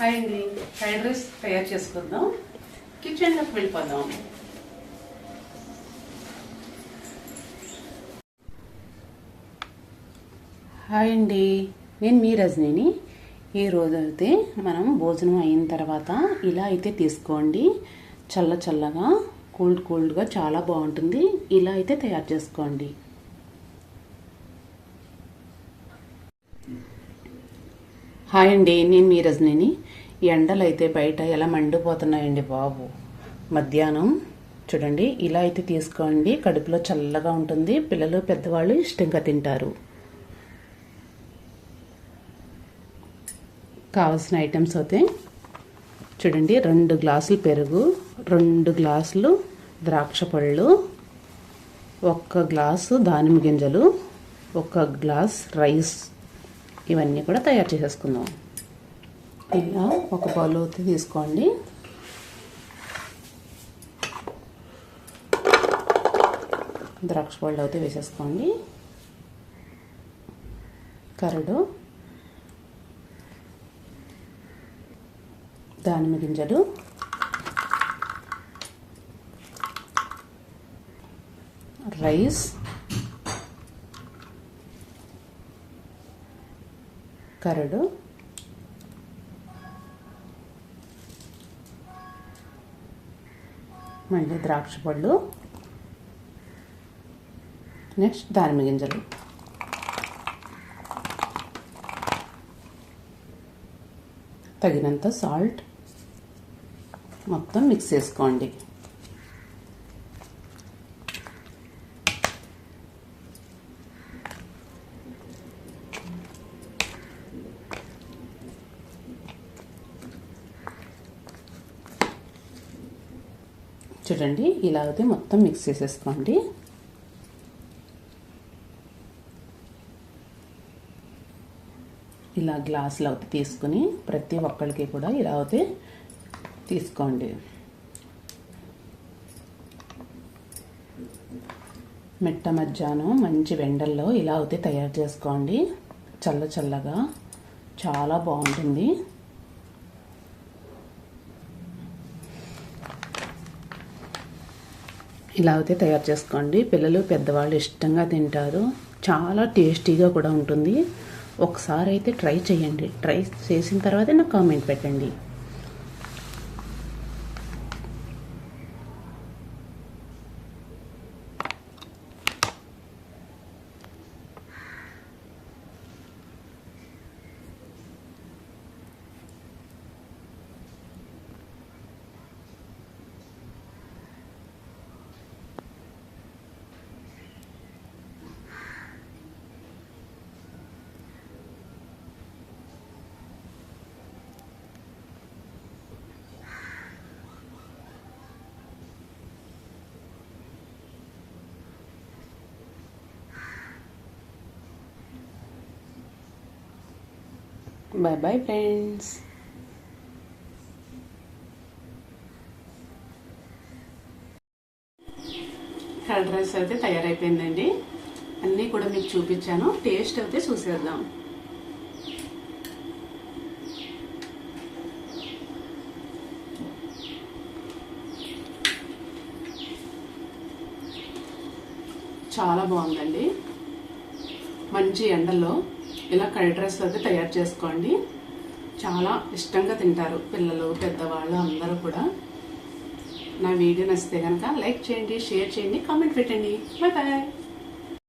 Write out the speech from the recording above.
Hi అండి, fried rice తయారు చేసుకుందాం. కిచెన్లోకి వెళ్ళిపోదాం. హాయ్ అండి, నేను మీ రజనీని. ఈ రోజు అయితే మనం భోజనం అయిన తర్వాత ఇలా అయితే తీసుకోండి. చల్ల చల్లగా కూల్డ్గా చాలా బాగుంటుంది. ఇలా అయితే తయారు చేసుకోండి. హాయ్ అండి, నేను మీ రజనీని. ఎండలు అయితే బయట ఎలా మండిపోతున్నాయండి బాబు. మధ్యాహ్నం చూడండి, ఇలా అయితే తీసుకోండి. కడుపులో చల్లగా ఉంటుంది. పిల్లలు పెద్దవాళ్ళు ఇష్టంగా తింటారు. కావాల్సిన ఐటమ్స్ అయితే చూడండి, 2 గ్లాసులు పెరుగు, 2 గ్లాసులు ద్రాక్ష పళ్ళు, 1 గ్లాసు దానిమ్మ గింజలు, 1 గ్లాస్ రైస్. ఇవన్నీ కూడా తయారు చేసేసుకుందాం. ఇలా ఒక బౌల్ అయితే తీసుకోండి. ద్రాక్ష పళ్ళు అయితే వేసేసుకోండి. కరడు, దానిమ్మ గింజలు, రైస్, కరడు, మళ్ళీ ద్రాక్ష పళ్ళు, నెక్స్ట్ దానిమ్మ గింజలు. తగినంత సాల్ట్. మొత్తం మిక్స్ చేసుకోండి. చూడండి, ఇలా అయితే మొత్తం మిక్స్ చేసేసుకోండి. ఇలా గ్లాసులు అయితే తీసుకుని ప్రతి ఒక్కరికి కూడా ఇలా అయితే తీసుకోండి. మిట్ట మధ్యాహ్నం మంచి వెండల్లో ఇలా అయితే తయారు చేసుకోండి. చల్ల చల్లగా చాలా బాగుంటుంది. ఇలా అయితే తయారు చేసుకోండి. పిల్లలు పెద్దవాళ్ళు ఇష్టంగా తింటారు. చాలా టేస్టీగా కూడా ఉంటుంది. ఒకసారి అయితే ట్రై చేయండి. ట్రై చేసిన తర్వాత నాకు కామెంట్ పెట్టండి. Bye bye friends. Fried rice అయితే తయారైపోయిందండి. అన్నీ కూడా మీకు చూపించాను. టేస్ట్ అయితే చూసేద్దాం. చాలా బాగుందండి. మంచి ఎండలో ఇలా ఫ్రైడ్ రైస్ అయితే తయారు చేసుకోండి. చాలా ఇష్టంగా తింటారు పిల్లలు పెద్దవాళ్ళు అందరూ కూడా. నా వీడియో నచ్చితే కనుక లైక్ చేయండి, షేర్ చేయండి, కామెంట్ పెట్టండి. Bye bye.